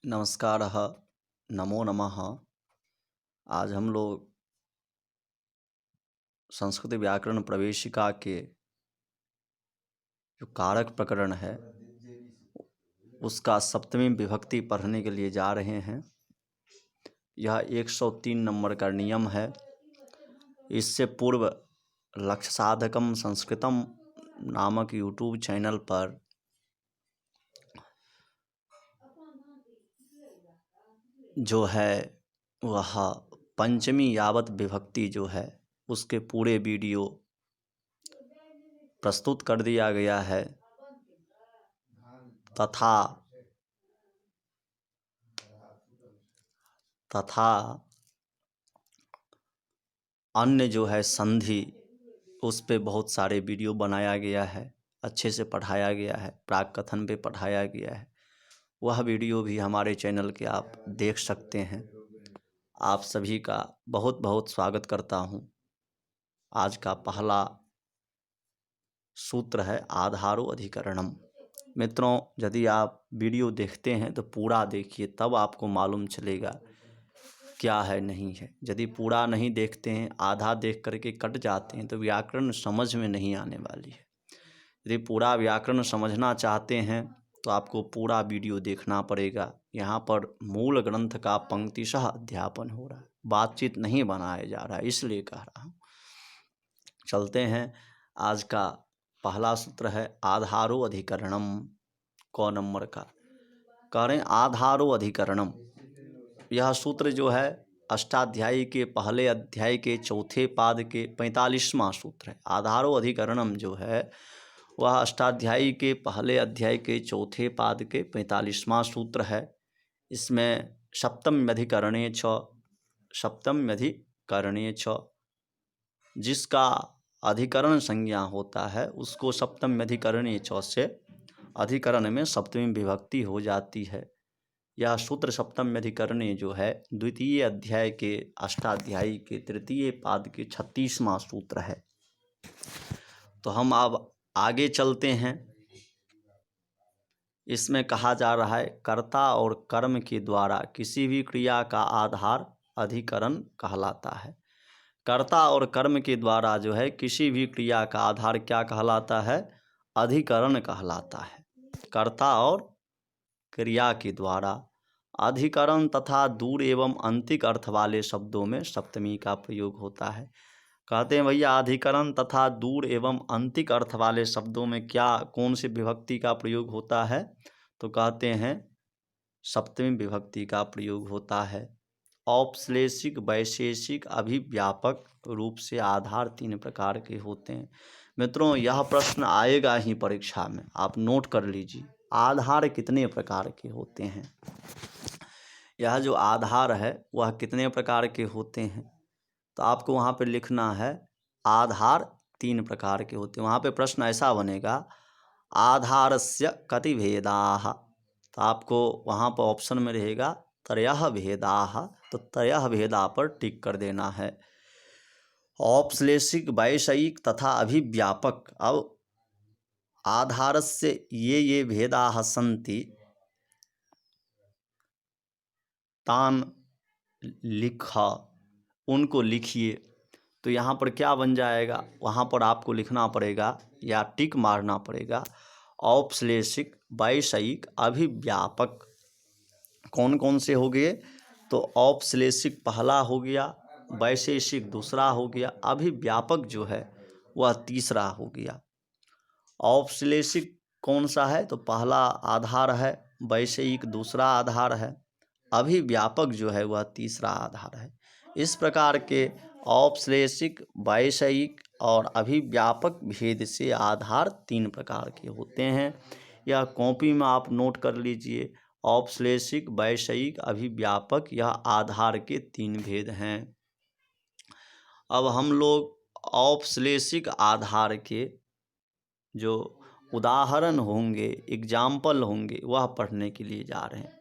नमस्कारः, नमो नमः। आज हम लोग संस्कृत व्याकरण प्रवेशिका के जो कारक प्रकरण है उसका सप्तमी विभक्ति पढ़ने के लिए जा रहे हैं। यह 103 नंबर का नियम है। इससे पूर्व लक्ष्य साधकम संस्कृतम नामक यूट्यूब चैनल पर जो है वह पंचमी यावत विभक्ति जो है उसके पूरे वीडियो प्रस्तुत कर दिया गया है तथा अन्य जो है संधि उस पे बहुत सारे वीडियो बनाया गया है, अच्छे से पढ़ाया गया है, प्राक कथन पे पढ़ाया गया है। वह वीडियो भी हमारे चैनल के आप देख सकते हैं। आप सभी का बहुत बहुत स्वागत करता हूँ। आज का पहला सूत्र है आधारो अधिकरणम। मित्रों, यदि आप वीडियो देखते हैं तो पूरा देखिए, तब आपको मालूम चलेगा क्या है नहीं है। यदि पूरा नहीं देखते हैं, आधा देख करके कट जाते हैं तो व्याकरण समझ में नहीं आने वाली है। यदि पूरा व्याकरण समझना चाहते हैं तो आपको पूरा वीडियो देखना पड़ेगा। यहाँ पर मूल ग्रंथ का पंक्तिशः अध्यापन हो रहा है, बातचीत नहीं बनाया जा रहा है, इसलिए कह रहा हूँ। चलते हैं। आज का पहला सूत्र है आधारो अधिकरणम। क नंबर का कह रहे हैं आधारो अधिकरणम। यह सूत्र जो है अष्टाध्यायी के पहले अध्याय के चौथे पाद के 45वां सूत्र है। आधारो अधिकरणम जो है वह अष्टाध्यायी के पहले अध्याय के चौथे पाद के 45वां सूत्र है। इसमें सप्तम्यधिकरणे छ जिसका अधिकरण संज्ञा होता है उसको सप्तम्यधिकरणे छ से अधिकरण में सप्तमी विभक्ति हो जाती है। यह सूत्र सप्तम्यधिकरणे जो है द्वितीय अध्याय के अष्टाध्यायी के तृतीय पाद के 36वां सूत्र है। तो हम अब आगे चलते हैं। इसमें कहा जा रहा है कर्ता और कर्म के द्वारा किसी भी क्रिया का आधार अधिकरण कहलाता है। कर्ता और कर्म के द्वारा जो है किसी भी क्रिया का आधार क्या कहलाता है? अधिकरण कहलाता है। कर्ता और क्रिया के द्वारा अधिकरण तथा दूर एवं अंतिक अर्थ वाले शब्दों में सप्तमी का प्रयोग होता है। कहते हैं भैया अधिकरण तथा दूर एवं अंतिक अर्थ वाले शब्दों में क्या कौन सी विभक्ति का प्रयोग होता है? तो कहते हैं सप्तमी विभक्ति का प्रयोग होता है। औपश्लेषिक, वैशेषिक, अभिव्यापक रूप से आधार 3 प्रकार के होते हैं। मित्रों, यह प्रश्न आएगा ही परीक्षा में, आप नोट कर लीजिए। आधार कितने प्रकार के होते हैं? यह जो आधार है वह कितने प्रकार के होते हैं? तो आपको वहाँ पे लिखना है आधार 3 प्रकार के होते हैं। वहाँ पे प्रश्न ऐसा बनेगा आधारस्य कति भेदाः। तो आपको वहाँ पर ऑप्शन में रहेगा त्रयः भेदाः, तो त्रयः भेदा पर टिक कर देना है। औपश्लेषिक, वैषयिक तथा अभिव्यापक। अब आधारस्य ये भेदाः सन्ति तान लिखा, उनको लिखिए। तो यहाँ पर क्या बन जाएगा? वहाँ पर आपको लिखना पड़ेगा या टिक मारना पड़ेगा औपश्लेषिक, वैषयिक, अभिव्यापक। कौन कौन से हो गए? तो औपश्लेषिक पहला हो गया, वैशेषिक दूसरा हो गया, अभिव्यापक जो है वह तीसरा हो गया। औपश्लेषिक कौन सा है? तो पहला आधार है, वैषयिक दूसरा आधार है, अभिव्यापक जो है वह तीसरा आधार है। इस प्रकार के औपश्लेषिक, वैषयिक और अभिव्यापक भेद से आधार 3 प्रकार के होते हैं। यह कॉपी में आप नोट कर लीजिए। औपश्लेषिक, वैषयिक, अभिव्यापक, यह आधार के 3 भेद हैं। अब हम लोग औपश्लेषिक आधार के जो उदाहरण होंगे, एग्जाम्पल होंगे, वह पढ़ने के लिए जा रहे हैं।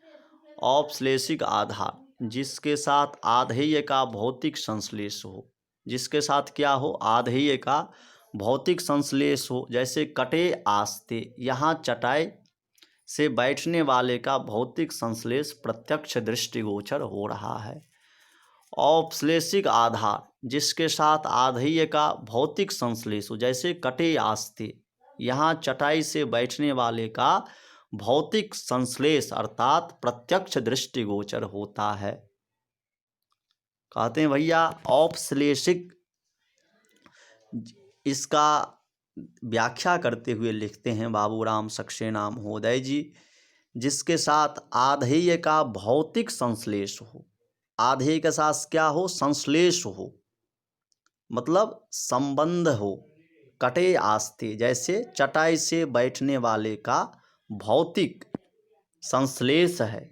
औपश्लेषिक आधार जिसके साथ आधेय का भौतिक संश्लेष हो। जिसके साथ क्या हो? आधेय का भौतिक संश्लेष हो। जैसे कटे आस्ते, यहाँ चटाई से बैठने वाले का भौतिक संश्लेष प्रत्यक्ष दृष्टिगोचर हो रहा है। औपश्लेषिक आधार जिसके साथ आधेय का भौतिक संश्लेष हो, जैसे कटे आस्ते, यहाँ चटाई से बैठने वाले का भौतिक संश्लेष अर्थात प्रत्यक्ष दृष्टिगोचर होता है। कहते हैं भैया औपश्लेषिक, इसका व्याख्या करते हुए लिखते हैं बाबूराम सक्सेना महोदय जी, जिसके साथ आधेय का भौतिक संश्लेष हो। आधेय के साथ क्या हो? संश्लेष हो, मतलब संबंध हो। कटे आस्ते जैसे चटाई से बैठने वाले का भौतिक संश्लेष है,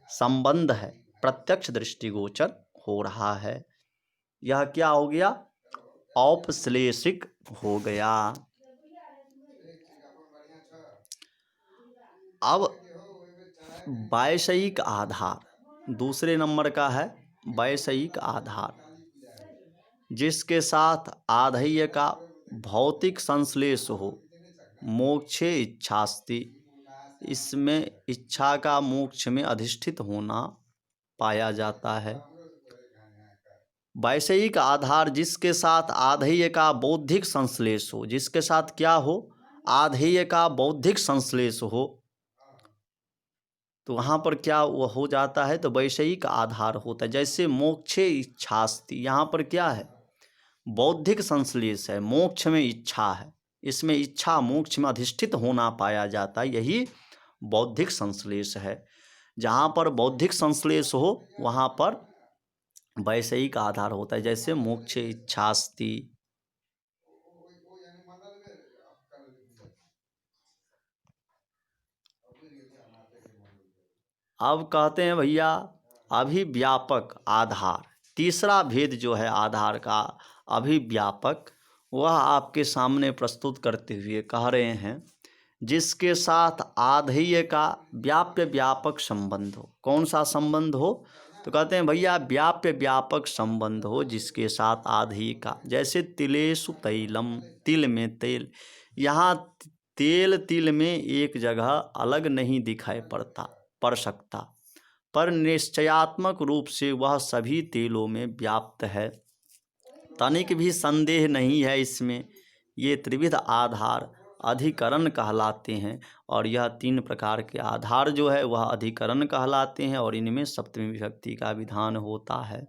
संबंध है, प्रत्यक्ष दृष्टिगोचर हो रहा है। यह क्या हो गया? औपश्लेषिक हो गया। अब वैषयिक आधार, दूसरे नंबर का है वैषयिक आधार, जिसके साथ आधेय का भौतिक संश्लेष हो। मोक्षे इच्छास्ति, इसमें इच्छा का मोक्ष में अधिष्ठित होना पाया जाता है। वैषयिक आधार जिसके साथ आधेय का बौद्धिक संश्लेष हो, जिसके साथ क्या हो? आधेय का बौद्धिक संश्लेष हो, तो वहाँ पर क्या हो जाता है? तो वैषयिक आधार होता है। जैसे मोक्षे इच्छास्ति, यहाँ पर क्या है? बौद्धिक संश्लेष है, मोक्ष में इच्छा है, इसमें इच्छा मोक्ष में अधिष्ठित होना पाया जाता है, यही बौद्धिक संश्लेष है। जहाँ पर बौद्धिक संश्लेष हो वहाँ पर वैषयिक आधार होता है, जैसे मोक्षे इच्छास्ति। अब कहते हैं भैया अभिव्यापक आधार, तीसरा भेद जो है आधार का अभिव्यापक, वह आपके सामने प्रस्तुत करते हुए कह रहे हैं, जिसके साथ आधेय का व्याप्य व्यापक संबंध हो। कौन सा संबंध हो? तो कहते हैं भैया व्याप्य व्यापक संबंध हो जिसके साथ आधेय का। जैसे तिलेषु तैलम, तिल में तेल, यहाँ तेल तिल में एक जगह अलग नहीं दिखाई पड़ सकता, पर निश्चयात्मक रूप से वह सभी तेलों में व्याप्त है। तनिक भी संदेह नहीं है इसमें। ये त्रिविध आधार अधिकरण कहलाते हैं, और यह तीन प्रकार के आधार जो है वह अधिकरण कहलाते हैं, और इनमें सप्तमी विभक्ति का विधान होता है।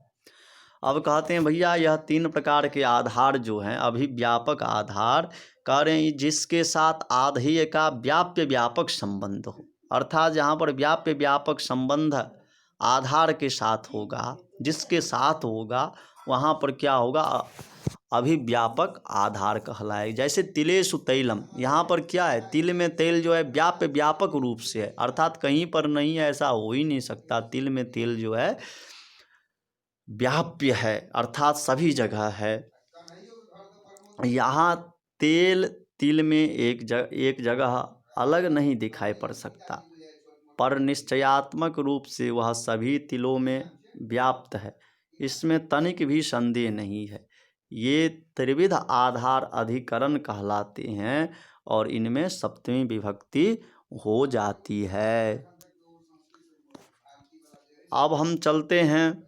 अब कहते हैं भैया यह तीन प्रकार के आधार जो हैं अभिव्यापक आधार, कह रहे हैं जिसके साथ आधेय का व्याप्य व्यापक संबंध हो, अर्थात जहाँ पर व्याप्य व्यापक संबंध आधार के साथ होगा, जिसके साथ होगा वहाँ पर क्या होगा? अभिव्यापक आधार कहलाएगा। जैसे तिलेषु तैलम, यहाँ पर क्या है? तिल में तेल जो है व्याप्य व्यापक रूप से है, अर्थात कहीं पर नहीं है ऐसा हो ही नहीं सकता। तिल में तेल जो है व्याप्य है, अर्थात सभी जगह है। यहाँ तेल तिल में एक जगह अलग नहीं दिखाई पड़ सकता, पर निश्चयात्मक रूप से वह सभी तिलों में व्याप्त है, इसमें तनिक भी संदेह नहीं है। ये त्रिविध आधार अधिकरण कहलाते हैं, और इनमें सप्तमी विभक्ति हो जाती है। अब हम चलते हैं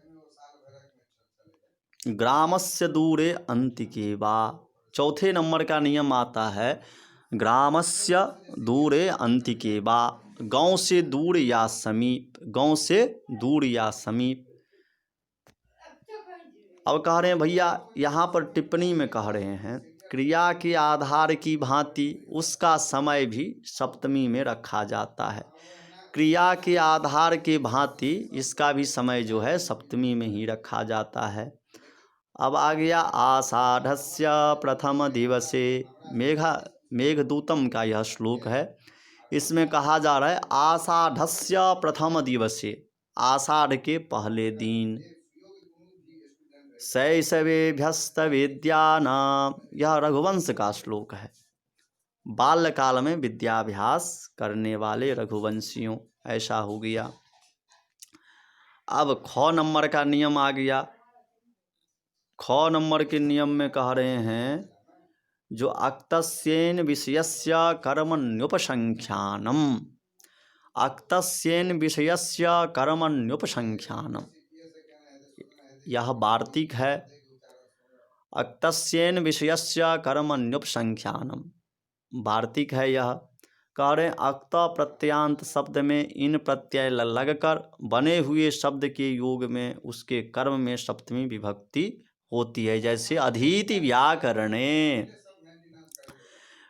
ग्रामस्य दूरे अंतिके वा, चौथे नंबर का नियम आता है ग्रामस्य दूरे अंतिके वा, गांव से दूर या समीप, गांव से दूर या समीप। अब कह रहे हैं भैया यहाँ पर टिप्पणी में कह रहे हैं क्रिया के आधार की भांति उसका समय भी सप्तमी में रखा जाता है। क्रिया के आधार के भांति इसका भी समय जो है सप्तमी में ही रखा जाता है। अब आ गया आषाढ़स्य प्रथम दिवसे, मेघदूतम का यह श्लोक है। इसमें कहा जा रहा है आषाढ़स्य प्रथम दिवसे, आषाढ़ के पहले दिन। शैशवेभ्यस्त विद्यानाम, यह रघुवंश का श्लोक है। बाल्यकाल में विद्याभ्यास करने वाले रघुवंशियों, ऐसा हो गया। अब ख नंबर का नियम आ गया। ख नंबर के नियम में कह रहे हैं जो अक्तस्येन विषयस्य कर्मण्युपसंख्यानम, अक्तस्येन विषयस्य कर्मण्युपसंख्यानम्, यह वार्तिक है। अक्तस्येन विषयस्य कर्मण्युपसंख्यानम्, वार्तिक है यह। कह रहे अक्त प्रत्यांत शब्द में इन प्रत्यय लगकर बने हुए शब्द के योग में उसके कर्म में सप्तमी विभक्ति होती है। जैसे अधीति व्याकरणे,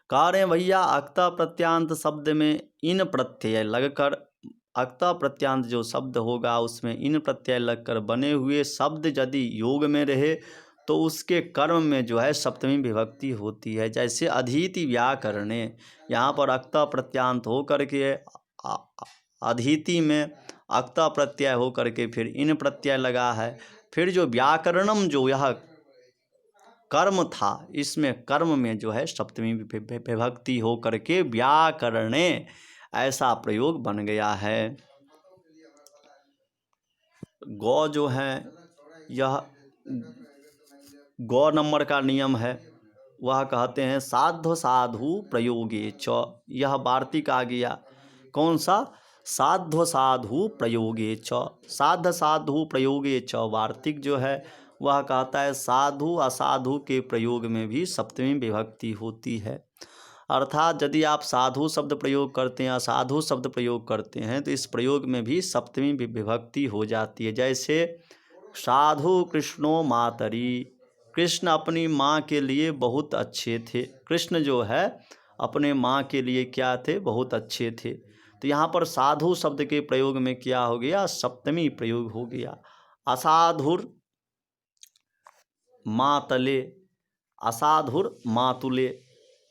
कह रहे भैया अक्त प्रत्यांत शब्द में इन प्रत्यय लगकर, अक्त प्रत्यांत जो शब्द होगा उसमें इन प्रत्यय लगकर बने हुए शब्द यदि योग में रहे तो उसके कर्म में जो है सप्तमी विभक्ति होती है। जैसे अधीति व्याकरणे, यहाँ पर अक्त प्रत्यांत हो करके अधीति में अक्त प्रत्यय हो करके फिर इन प्रत्यय लगा है। फिर जो व्याकरणम जो यह कर्म था, इसमें कर्म में जो है सप्तमी विभक्ति हो करके व्याकरणे ऐसा प्रयोग बन गया है। गौ जो है यह गौ नंबर का नियम है, वह कहते हैं साध्व साधु प्रयोगे च, यह वार्तिक आ गया। कौन सा? साध्व साधु प्रयोगे च, साध साधु प्रयोगे च वार्तिक जो है वह कहता है साधु असाधु के प्रयोग में भी सप्तमी विभक्ति होती है। अर्थात यदि आप साधु शब्द प्रयोग करते हैं, असाधु शब्द प्रयोग करते हैं तो इस प्रयोग में भी सप्तमी विभक्ति हो जाती है। जैसे साधु कृष्णो मातरी, कृष्ण अपनी माँ के लिए बहुत अच्छे थे। कृष्ण जो है अपने माँ के लिए क्या थे? बहुत अच्छे थे। तो यहाँ पर साधु शब्द के प्रयोग में क्या हो गया? सप्तमी प्रयोग हो गया। असाधुर मातले, असाधुर मातुले,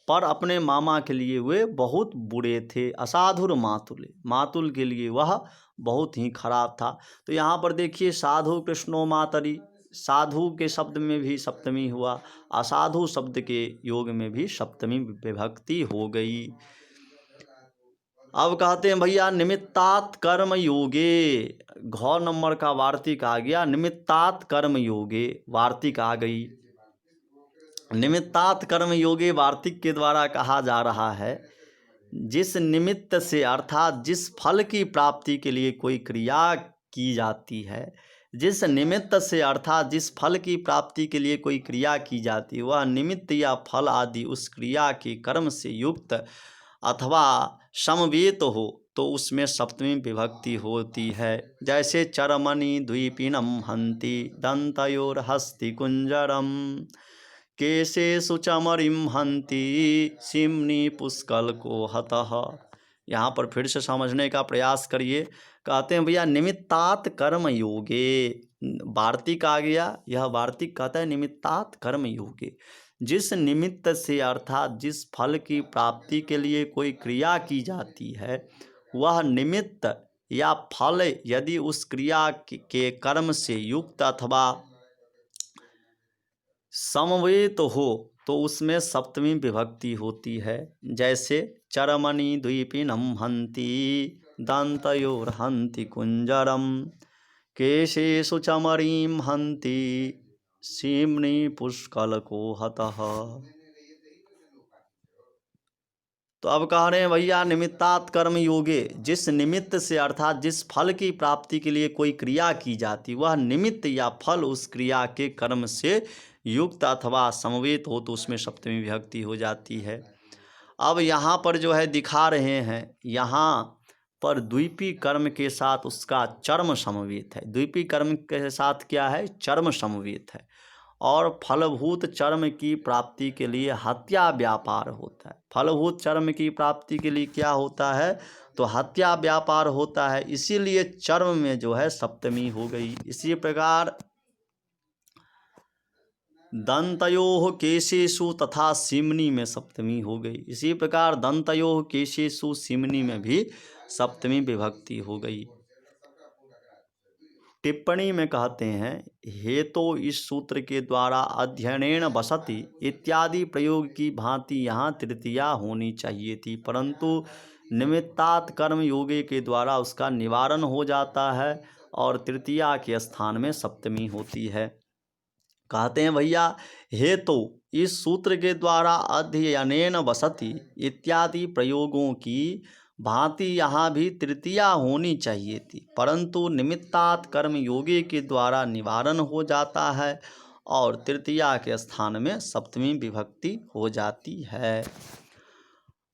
पर अपने मामा के लिए वे बहुत बुरे थे। असाधुर मातुले, मातुल के लिए वह बहुत ही खराब था। तो यहाँ पर देखिए साधु कृष्णो मातरी, साधु के शब्द में भी सप्तमी हुआ, असाधु शब्द के योग में भी सप्तमी विभक्ति हो गई। अब कहते हैं भैया निमित्तात कर्म योगे, घ नंबर का वार्तिक आ गया। निमित्तात कर्म योगे वार्तिक आ गई। निमित्तात कर्म योगे वार्तिक के द्वारा कहा जा रहा है जिस निमित्त से अर्थात जिस फल की प्राप्ति के लिए कोई क्रिया की जाती है, जिस निमित्त से अर्थात जिस फल की प्राप्ति के लिए कोई क्रिया की जाती है वह निमित्त या फल आदि उस क्रिया के कर्म से युक्त अथवा समवेत हो तो उसमें सप्तमी विभक्ति होती है। जैसे चरमणि द्वीपिनम हंति दंतयोर हस्ति कुंजरम केशेषु चमरिम हंति सिमनी पुष्कल को हतः। यहाँ पर फिर से समझने का प्रयास करिए। कहते हैं भैया निमित्तात कर्म योगे, वार्तिक आ गया। यह वार्तिक कहता है निमित्तात कर्म योगे, जिस निमित्त से अर्थात जिस फल की प्राप्ति के लिए कोई क्रिया की जाती है वह निमित्त या फल यदि उस क्रिया के कर्म से युक्त अथवा समवेत हो तो उसमें सप्तमी विभक्ति होती है। जैसे चरमणि द्वीपिनम हंति दंतयोर हंति कुंजरम केशेषु चमरीम हंति सीमनी पुष्कल को हतः। तो अब कह रहे हैं भैया निमित्तात कर्म योगे, जिस निमित्त से अर्थात जिस फल की प्राप्ति के लिए कोई क्रिया की जाती वह निमित्त या फल उस क्रिया के कर्म से युक्त अथवा समवेत हो तो उसमें सप्तमी विभक्ति हो जाती है। अब यहाँ पर जो है दिखा रहे हैं, यहाँ पर द्वीपी कर्म के साथ उसका चर्म समवेत है। द्वीपी कर्म के साथ क्या है? चर्म समवेत है। और फलभूत चर्म की प्राप्ति के लिए हत्या व्यापार होता है। फलभूत चर्म की प्राप्ति के लिए क्या होता है? तो हत्या व्यापार होता है, इसीलिए चर्म में जो है सप्तमी हो गई। इसी प्रकार दंतयोः केशेषु तथा सिमनी में सप्तमी हो गई। इसी प्रकार दंतयोः केशेषु सिमनी में भी सप्तमी विभक्ति हो गई। टिप्पणी में कहते हैं हेतु इस सूत्र के द्वारा अध्ययनेन बसति इत्यादि प्रयोग की भांति यहाँ तृतीया होनी चाहिए थी, परंतु निमित्तात कर्म योगे के द्वारा उसका निवारण हो जाता है और तृतीया के स्थान में सप्तमी होती है। कहते हैं भैया हेतु इस सूत्र के द्वारा अध्ययनेन बसति इत्यादि प्रयोगों की भांति यहाँ भी तृतीया होनी चाहिए थी, परंतु निमित्तात् कर्म योगी के द्वारा निवारण हो जाता है और तृतीया के स्थान में सप्तमी विभक्ति हो जाती है।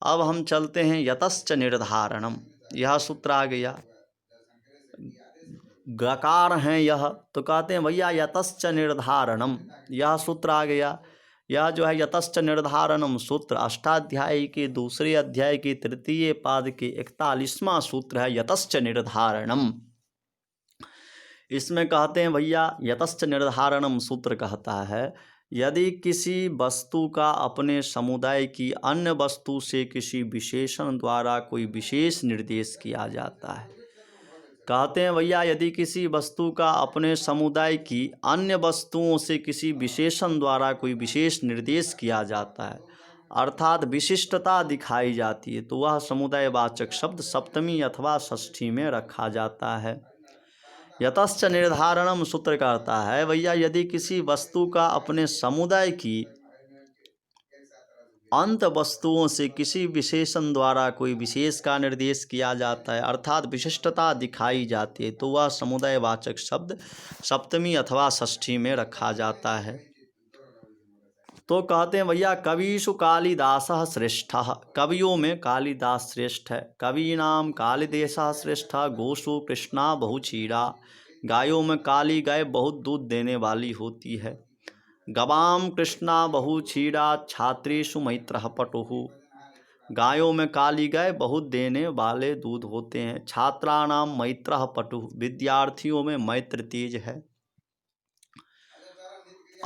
अब हम चलते हैं यतश्च निर्धारणम। यह सूत्र आ गया, गकार हैं यह, तो कहते हैं भैया यतश्च निर्धारणम, यह सूत्र आ गया। यह जो है यतश्च निर्धारणम सूत्र अष्टाध्यायी के दूसरे अध्याय के तृतीय पाद के 41वां सूत्र है, यतश्च निर्धारणम। इसमें कहते हैं भैया यतश्च निर्धारणम सूत्र कहता है, यदि किसी वस्तु का अपने समुदाय की अन्य वस्तु से किसी विशेषण द्वारा कोई विशेष निर्देश किया जाता है। कहते हैं भैया यदि किसी वस्तु का अपने समुदाय की अन्य वस्तुओं से किसी विशेषण द्वारा कोई विशेष निर्देश किया जाता है, अर्थात विशिष्टता दिखाई जाती है, तो वह समुदायवाचक शब्द सप्तमी अथवा षष्ठी में रखा जाता है। यतश्च निर्धारणम सूत्र कहता है भैया यदि किसी वस्तु का अपने समुदाय की अंत वस्तुओं से किसी विशेषण द्वारा कोई विशेष का निर्देश किया जाता है, अर्थात विशिष्टता दिखाई जाती है, तो वह समुदायवाचक शब्द सप्तमी अथवा षष्ठी में रखा जाता है। तो कहते हैं भैया कविषु कालिदासः श्रेष्ठः, कवियों में कालिदास श्रेष्ठ है। कवीनाम कालिदेशः श्रेष्ठः, गोषु कृष्णा बहुचीरा, गायों में काली गाय बहुत दूध देने वाली होती है। गवाम कृष्णा बहुचीरा, छात्रेषु मैत्रः पटुः, गायों में काली गाय बहुत देने वाले दूध होते हैं। छात्राणाम मैत्रः पटुः, विद्यार्थियों में मैत्र तेज है।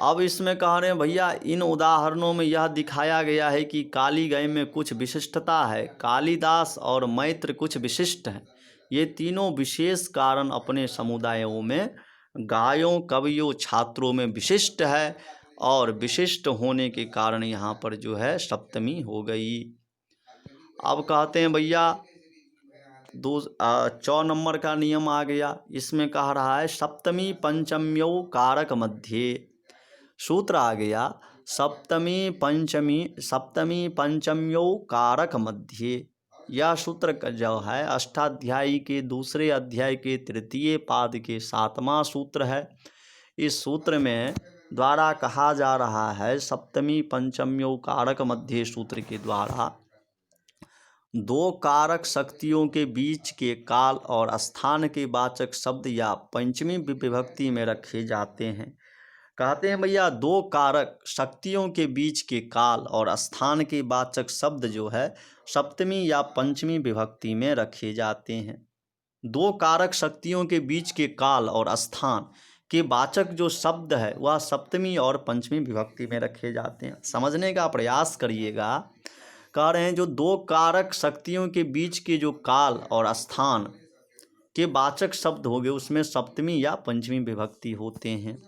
अब इसमें कह रहे हैं भैया इन उदाहरणों में यह दिखाया गया है कि काली गाय में कुछ विशिष्टता है, कालिदास और मैत्र कुछ विशिष्ट हैं। ये तीनों विशेष कारण अपने समुदायों में गायों, कवियों, छात्रों में विशिष्ट है और विशिष्ट होने के कारण यहाँ पर जो है सप्तमी हो गई। अब कहते हैं भैया 4 नंबर का नियम आ गया। इसमें कह रहा है सप्तमी पंचम्यो कारक मध्य, सूत्र आ गया सप्तमी पंचम्यो कारक मध्य। यह सूत्र जो है अष्टाध्यायी के दूसरे अध्याय के तृतीय पाद के 7वां सूत्र है। इस सूत्र में द्वारा कहा जा रहा है सप्तमी पंचम्यो कारक मध्य सूत्र के द्वारा दो कारक शक्तियों के बीच के काल और स्थान के वाचक शब्द या पंचमी विभक्ति में रखे जाते हैं। कहते हैं भैया दो कारक शक्तियों के बीच के काल और स्थान के वाचक शब्द जो है सप्तमी या पंचमी विभक्ति में रखे जाते हैं। दो कारक शक्तियों के बीच के काल और स्थान के वाचक जो शब्द है वह सप्तमी और पंचमी विभक्ति में रखे जाते हैं। समझने का प्रयास करिएगा। कह रहे हैं जो दो कारक शक्तियों के बीच के जो काल और स्थान के वाचक शब्द हो गए उसमें सप्तमी या पंचमी विभक्ति होते हैं।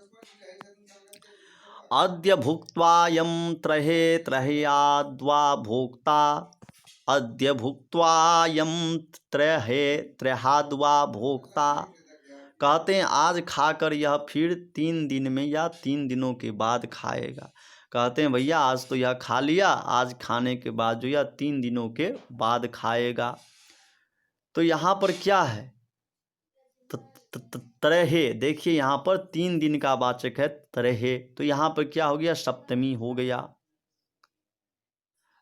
अद्य भुक्त्वायं त्रहे त्रह्याद्वा भोक्ता, अद्य भुक्त्वायं त्रहे त्रह्याद्वा भोक्ता। कहते हैं आज खाकर यह फिर 3 दिन में या 3 दिनों के बाद खाएगा। कहते हैं भैया आज तो यह खा लिया, आज खाने के बाद जो यह 3 दिनों के बाद खाएगा। तो यहाँ पर क्या है तरहे, देखिए यहाँ पर 3 दिन का वाचक है तरहे, तो यहाँ पर क्या हो गया सप्तमी हो गया।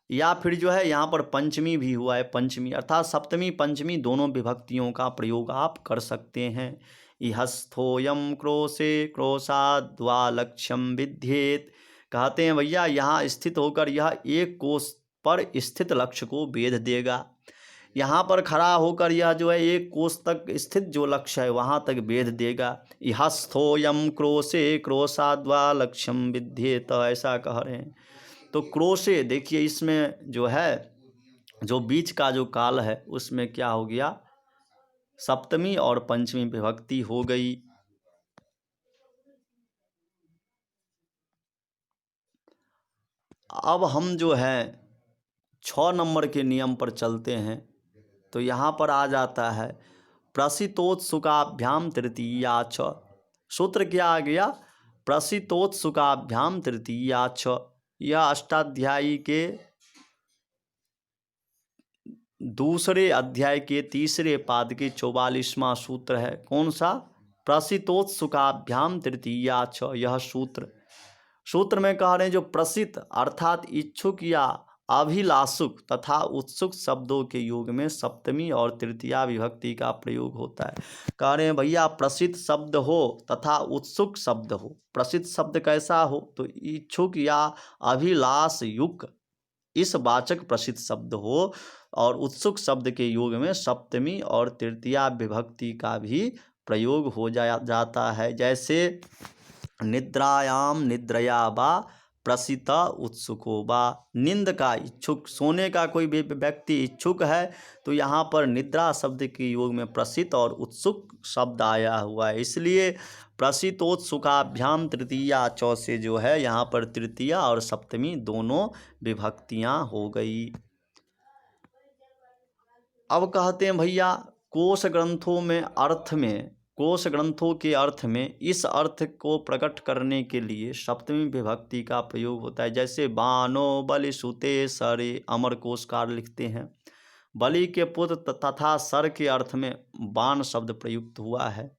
या फिर जो है यहाँ पर पंचमी भी हुआ है, पंचमी अर्थात सप्तमी पंचमी दोनों विभक्तियों का प्रयोग आप कर सकते हैं। इहस्थोयम क्रोशे क्रोशाद्वा लक्ष्यम विध्येत। कहते हैं भैया यहाँ स्थित होकर यह एक कोष पर स्थित लक्ष्य को भेद देगा। यहाँ पर खड़ा होकर यह जो है एक कोष तक स्थित जो लक्ष्य है वहाँ तक भेद देगा। इहस्थोयम क्रोशे क्रोशाद्वा लक्ष्यम विध्येत, ऐसा कह रहे हैं। तो क्रोशे देखिए इसमें जो है जो बीच का जो काल है उसमें क्या हो गया सप्तमी और पंचमी विभक्ति हो गई। अब हम जो है 6 नंबर के नियम पर चलते हैं। तो यहाँ पर आ जाता है प्रसितोत्सुकाभ्याम तृतीया छ। सूत्र क्या आ गया प्रसितोत्सुकाभ्याम तृतीया छ। यह अष्टाध्यायी के दूसरे अध्याय के तीसरे पाद के 44वां सूत्र है। कौन सा? प्रसितोत्सुकाभ्याम तृतीया च। यह सूत्र में कह रहे हैं जो प्रसित अर्थात इच्छुक या अभिलाषुक तथा उत्सुक शब्दों के योग में सप्तमी और तृतीया विभक्ति का प्रयोग होता है। कह रहे हैं भैया प्रसित शब्द हो तथा उत्सुक शब्द हो। प्रसित शब्द कैसा हो? तो इच्छुक या अभिलाष युक्त इस वाचक प्रसिद्ध शब्द हो, और उत्सुक शब्द के योग में सप्तमी और तृतीया विभक्ति का भी प्रयोग हो जाता है। जैसे निद्रायाम निद्रया वा प्रसित उत्सुको वा। नींद का इच्छुक, सोने का कोई भी व्यक्ति इच्छुक है तो यहाँ पर निद्रा शब्द के योग में प्रसित और उत्सुक शब्द आया हुआ है। इसलिए प्रसितोत्सुकाभ्याम तृतीया चौ से जो है यहाँ पर तृतीया और सप्तमी दोनों विभक्तियाँ हो गई। अब कहते हैं भैया कोश ग्रंथों के अर्थ में इस अर्थ को प्रकट करने के लिए सप्तमी विभक्ति का प्रयोग होता है। जैसे बानो बलि सुते सरे, अमर कोशकार लिखते हैं। बलि के पुत्र तथा सर के अर्थ में बाण शब्द प्रयुक्त हुआ है।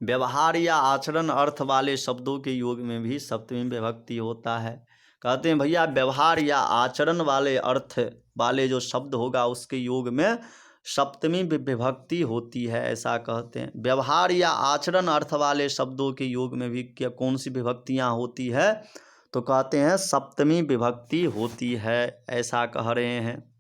व्यवहार या आचरण अर्थ वाले शब्दों के योग में भी सप्तमी विभक्ति होता है। कहते हैं भैया व्यवहार या आचरण वाले अर्थ वाले जो शब्द होगा उसके योग में सप्तमी विभक्ति होती है, ऐसा कहते हैं। व्यवहार या आचरण अर्थ वाले शब्दों के योग में भी क्या कौन सी विभक्तियां होती है? तो कहते हैं सप्तमी विभक्ति होती है, ऐसा कह रहे हैं।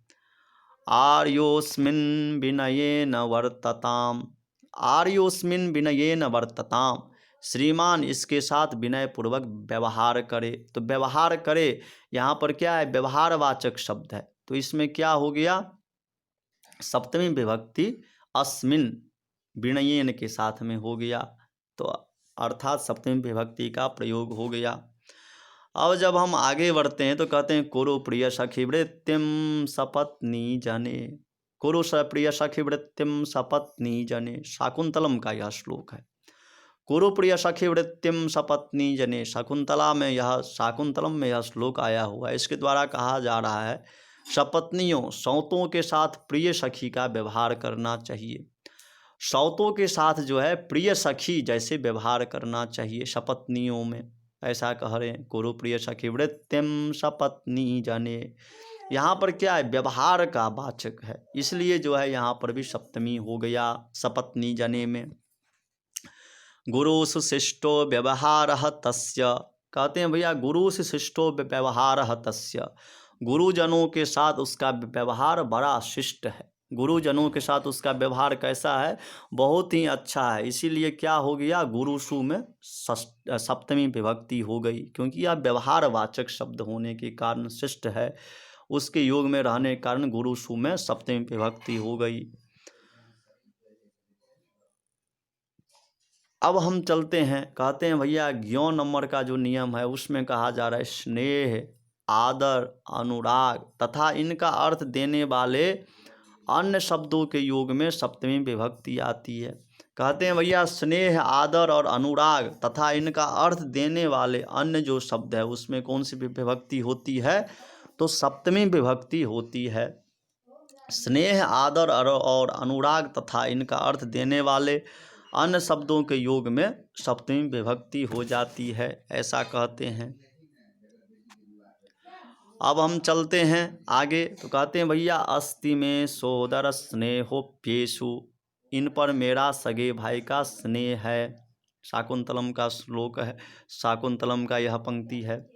आर्योस्मिन् विनयेन वर्तताम, आर्योस्मिन् विनयेन वर्तताम, श्रीमान इसके साथ विनय पूर्वक व्यवहार करे। तो व्यवहार करे यहाँ पर क्या है? व्यवहारवाचक शब्द है, तो इसमें क्या हो गया? सप्तमी विभक्ति अस्मिन विनयेन के साथ में हो गया, तो अर्थात सप्तमी विभक्ति का प्रयोग हो गया। अब जब हम आगे बढ़ते हैं तो कहते हैं कुरु प्रिय सखी वृत्तिम सपत्नी जने, कुरु प्रिय सखी वृत्तिम सपत्नी जने, शाकुंतलम का यह श्लोक है। कुरु प्रिय सखी वृत्तिम सपत्नी जने, शाकुंतलम में यह श्लोक आया हुआ है। इसके द्वारा कहा जा रहा है सपत्नियों सौतों के साथ प्रिय सखी का व्यवहार करना चाहिए। सौतों के साथ जो है प्रिय सखी जैसे व्यवहार करना चाहिए सपत्नियों में, ऐसा कह रहे हैं। कुरु प्रिय सखी वृत्तिम सपत्नी जने, यहाँ पर क्या है? व्यवहार का वाचक है, इसलिए जो है यहाँ पर भी सप्तमी हो गया सपत्नी जने में। गुरुषु शिष्टो व्यवहारः तस्य, कहते हैं भैया गुरुषु शिष्टो व्यवहारः तस्य, गुरुजनों के साथ उसका व्यवहार बड़ा शिष्ट है। गुरुजनों के साथ उसका व्यवहार कैसा है? बहुत ही अच्छा है। इसीलिए क्या हो गया? गुरुषु में सप्तमी विभक्ति हो गई, क्योंकि यह व्यवहारवाचक शब्द होने के कारण शिष्ट है, उसके योग में रहने के कारण गुरुषु में सप्तमी विभक्ति हो गई। अब हम चलते हैं, कहते हैं भैया 11 नंबर का जो नियम है उसमें कहा जा रहा है स्नेह, आदर, अनुराग तथा इनका अर्थ देने वाले अन्य शब्दों के योग में सप्तमी विभक्ति आती है। कहते हैं भैया स्नेह, आदर और अनुराग तथा इनका अर्थ देने वाले अन्य जो शब्द है उसमें कौन सी विभक्ति होती है? तो सप्तमी विभक्ति होती है। स्नेह, आदर और अनुराग तथा इनका अर्थ देने वाले अन्य शब्दों के योग में सप्तमी विभक्ति हो जाती है, ऐसा कहते हैं। अब हम चलते हैं आगे, तो कहते हैं भैया अस्ति में सोदर स्नेहोप्येषु, इन पर मेरा सगे भाई का स्नेह है। शाकुंतलम का श्लोक है, शाकुंतलम का यह पंक्ति है।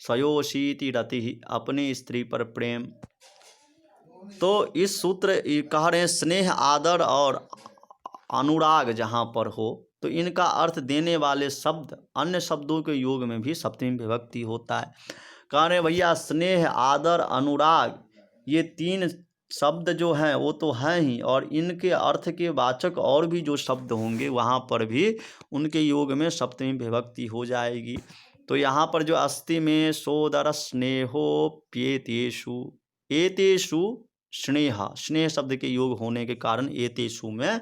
स्वयोषीति रति, अपनी स्त्री पर प्रेम। तो इस सूत्र कह रहे हैं स्नेह, आदर और अनुराग जहाँ पर हो तो इनका अर्थ देने वाले शब्द अन्य शब्दों के योग में भी सप्तमी विभक्ति होता है। कह रहे भैया स्नेह, आदर, अनुराग ये 3 शब्द जो हैं वो तो हैं ही, और इनके अर्थ के वाचक और भी जो शब्द होंगे वहाँ पर भी उनके योग में सप्तमी विभक्ति हो जाएगी। तो यहाँ पर जो अस्ति में सोदर स्नेहोप्येतेषु, एतेषु स्नेह शब्द के योग होने के कारण एतेषु में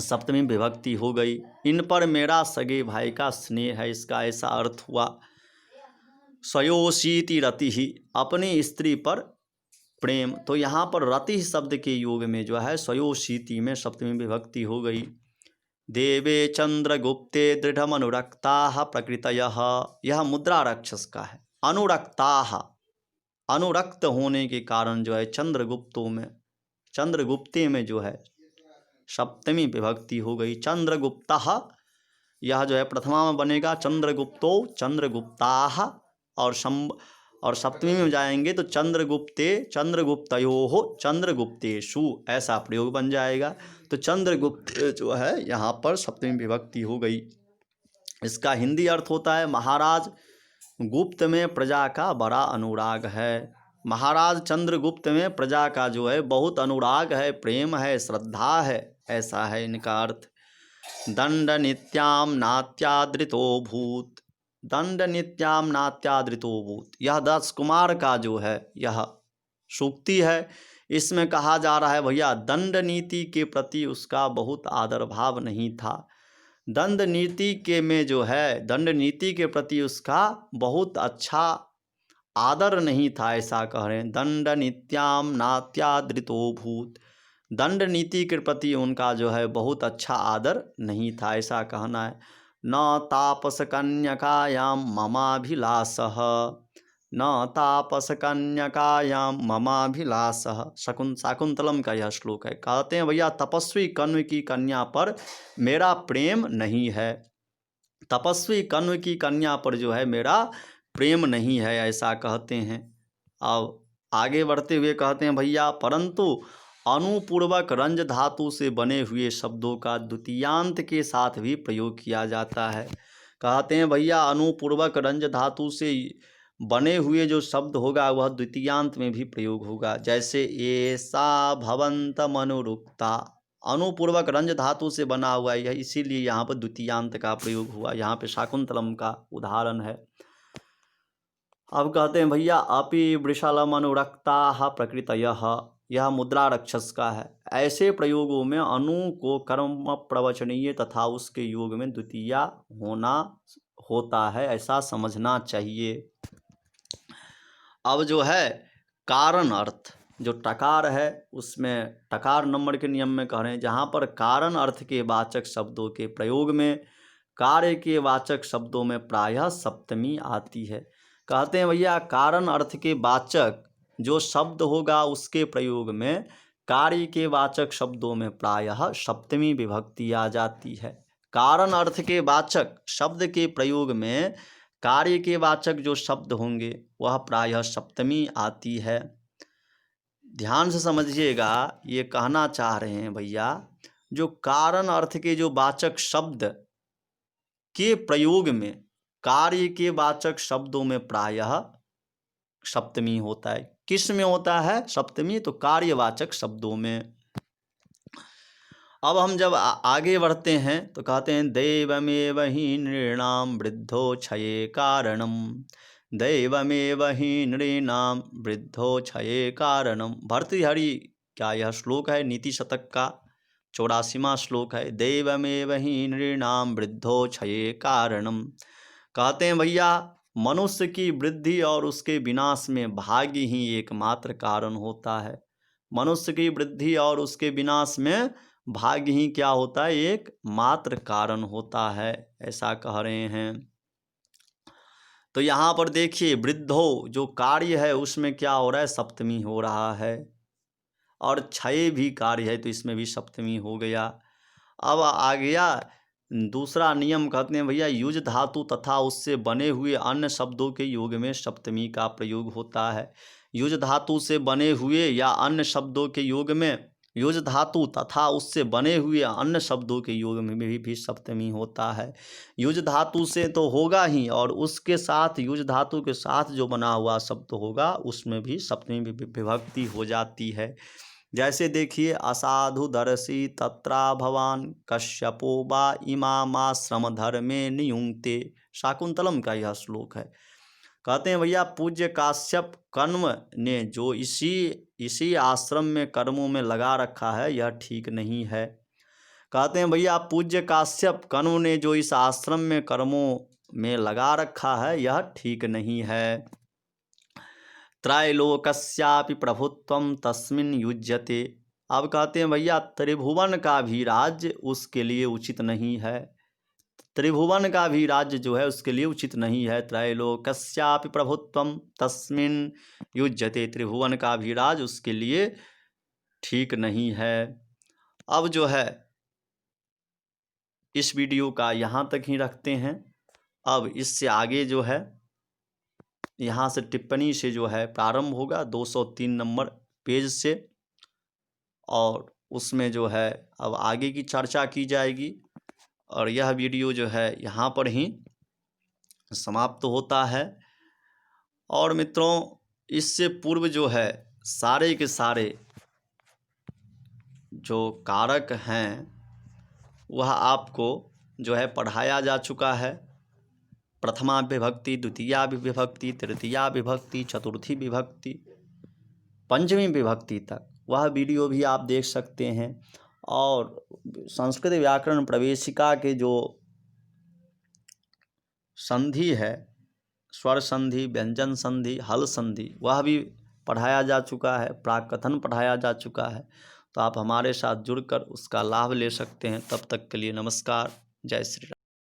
सप्तमी विभक्ति हो गई। इन पर मेरा सगे भाई का स्नेह है, इसका ऐसा अर्थ हुआ। स्वयोषीति रति ही, अपनी स्त्री पर प्रेम। तो यहाँ पर रति शब्द के योग में जो है स्वयोशीति में सप्तमी विभक्ति हो गई। देवे चंद्रगुप्ते दृढ़मनुरक्ताः प्रकृतयः, यह मुद्रा राक्षस का है। अनुरक्ताः, अनुरक्त होने के कारण जो है चंद्रगुप्ते में जो है सप्तमी विभक्ति हो गई। चंद्रगुप्तः, यह जो है प्रथमा में बनेगा चंद्रगुप्तो चंद्रगुप्ताः, और सप्तमी में जाएंगे तो चंद्रगुप्ते चंद्रगुप्तयोः चंद्रगुप्तेषु, ऐसा प्रयोग बन जाएगा। तो चंद्रगुप्त जो है यहाँ पर सप्तमी विभक्ति हो गई। इसका हिंदी अर्थ होता है महाराज गुप्त में प्रजा का बड़ा अनुराग है। महाराज चंद्रगुप्त में प्रजा का जो है बहुत अनुराग है, प्रेम है, श्रद्धा है, ऐसा है इनका अर्थ। दंड नित्याम नात्यादृतो भूत, दंड नित्याम नात्यादृतो भूत, यह दक्ष कुमार का जो है यह सूक्ति है। इसमें कहा जा रहा है भैया दंड नीति के प्रति उसका बहुत आदर भाव नहीं था। दंड नीति के में जो है दंड नीति के प्रति उसका बहुत अच्छा आदर नहीं था, ऐसा कह रहे हैं। दंड नित्याम नात्यादृतो भूत, दंड नीति के प्रति उनका जो है बहुत अच्छा आदर नहीं था, ऐसा कहना है। न तापस कन्यकायाम ममाभिलाषः, न तापस कन्यकायाम ममाभिलाषः, शाकुंतलम का यह श्लोक है। कहते हैं भैया तपस्वी कण्व की कन्या पर मेरा प्रेम नहीं है, तपस्वी कण्व की कन्या पर जो है मेरा प्रेम नहीं है, ऐसा कहते हैं। अब आगे बढ़ते हुए कहते हैं भैया परंतु अनुपूर्वक रंज धातु से बने हुए शब्दों का द्वितीयांत के साथ भी प्रयोग किया जाता है। कहते हैं भैया अनुपूर्वक रंज धातु से बने हुए जो शब्द होगा वह द्वितीयांत में भी प्रयोग होगा। जैसे ऐसा भवन्तम अनुरुक्ता, अनुपूर्वक रंज धातु से बना हुआ है, इसीलिए यहाँ पर द्वितीयांत का प्रयोग हुआ। यहाँ पे शाकुंतलम का उदाहरण है। अब कहते हैं भैया अपि वृषलम अनुरक्ताः प्रकृतयः, यह मुद्रा राक्षस का है। ऐसे प्रयोगों में अनु को कर्म प्रवचनीय तथा उसके योग में द्वितीया होना होता है, ऐसा समझना चाहिए। अब जो है कारण अर्थ जो टकार है उसमें टकार नंबर के नियम में कह रहे हैं, जहाँ पर कारण अर्थ के वाचक शब्दों के प्रयोग में कार्य के वाचक शब्दों में प्रायः सप्तमी आती है। कहते हैं भैया कारण अर्थ के वाचक जो शब्द होगा उसके प्रयोग में कार्य के वाचक शब्दों में प्रायः सप्तमी विभक्ति आ जाती है। कारण अर्थ के वाचक शब्द के प्रयोग में कार्य के वाचक जो शब्द होंगे वह प्रायः सप्तमी आती है। ध्यान से समझिएगा, ये कहना चाह रहे हैं भैया जो कारण अर्थ के जो वाचक शब्द के प्रयोग में कार्य के वाचक शब्दों में प्रायः सप्तमी होता है। किस में होता है सप्तमी? तो कार्यवाचक शब्दों में। अब हम जब आगे बढ़ते हैं तो कहते हैं दैवमेव हि नृणाम वृद्धो क्षये कारणम, दैवमेव हि नृणाम वृद्धो क्षये कारणम। भर्तृहरि क्या यह श्लोक है नीति शतक का 84वां श्लोक है। दैवमेव हि नृणाम वृद्धो क्षये कारणम। कहते हैं भैया मनुष्य की वृद्धि और उसके विनाश में भाग्य ही एकमात्र कारण होता है। मनुष्य की वृद्धि और उसके विनाश में भाग्य ही क्या होता है? एक मात्र कारण होता है, ऐसा कह रहे हैं। तो यहाँ पर देखिए वृद्धो जो कार्य है उसमें क्या हो रहा है? सप्तमी हो रहा है। और क्षय भी कार्य है तो इसमें भी सप्तमी हो गया। अब आ गया दूसरा नियम, कहते हैं भैया युज धातु तथा उससे बने हुए अन्य शब्दों के योग में सप्तमी का प्रयोग होता है। युज धातु से बने हुए या अन्य शब्दों के योग में युज धातु तथा उससे बने हुए अन्य शब्दों के योग में भी सप्तमी होता है। युज धातु से तो होगा ही, और उसके साथ युज धातु के साथ जो बना हुआ शब्द होगा उसमें भी सप्तमी विभक्ति हो जाती है। जैसे देखिए असाधु दर्शी तत्रा भवान कश्यपो वा इमामाश्रम धर्मे नियुंक्ते, शाकुंतलम का यह श्लोक है। कहते हैं भैया पूज्य काश्यप कर्म ने जो इसी आश्रम में कर्मों में लगा रखा है यह ठीक नहीं है। कहते हैं भैया पूज्य काश्यप कर्म ने जो इस आश्रम में कर्मों में लगा रखा है यह ठीक नहीं है। त्रैलोकस्यापि प्रभुत्वम तस्मिन् युज्यते। अब कहते हैं भैया त्रिभुवन का भी राज्य उसके लिए उचित नहीं है, त्रिभुवन का भी राज्य जो है उसके लिए उचित नहीं है। त्रैलोकस्यापि प्रभुत्वम तस्मिन् युज्यते, त्रिभुवन का भी राज उसके लिए ठीक नहीं है। अब जो है इस वीडियो का यहाँ तक ही रखते हैं। अब इससे आगे जो है यहाँ से टिप्पणी से जो है प्रारंभ होगा 203 नंबर पेज से, और उसमें जो है अब आगे की चर्चा की जाएगी। और यह वीडियो जो है यहाँ पर ही समाप्त होता है। और मित्रों इससे पूर्व जो है सारे के सारे जो कारक हैं वह आपको जो है पढ़ाया जा चुका है। प्रथमा विभक्ति, द्वितीया विभक्ति, तृतीया विभक्ति, चतुर्थी विभक्ति, पंचमी विभक्ति तक वह वीडियो भी आप देख सकते हैं। और संस्कृत व्याकरण प्रवेशिका के जो संधि है, स्वर संधि, व्यंजन संधि, हल संधि, वह भी पढ़ाया जा चुका है, प्राकथन पढ़ाया जा चुका है। तो आप हमारे साथ जुड़कर उसका लाभ ले सकते हैं। तब तक के लिए नमस्कार, जय श्री राम।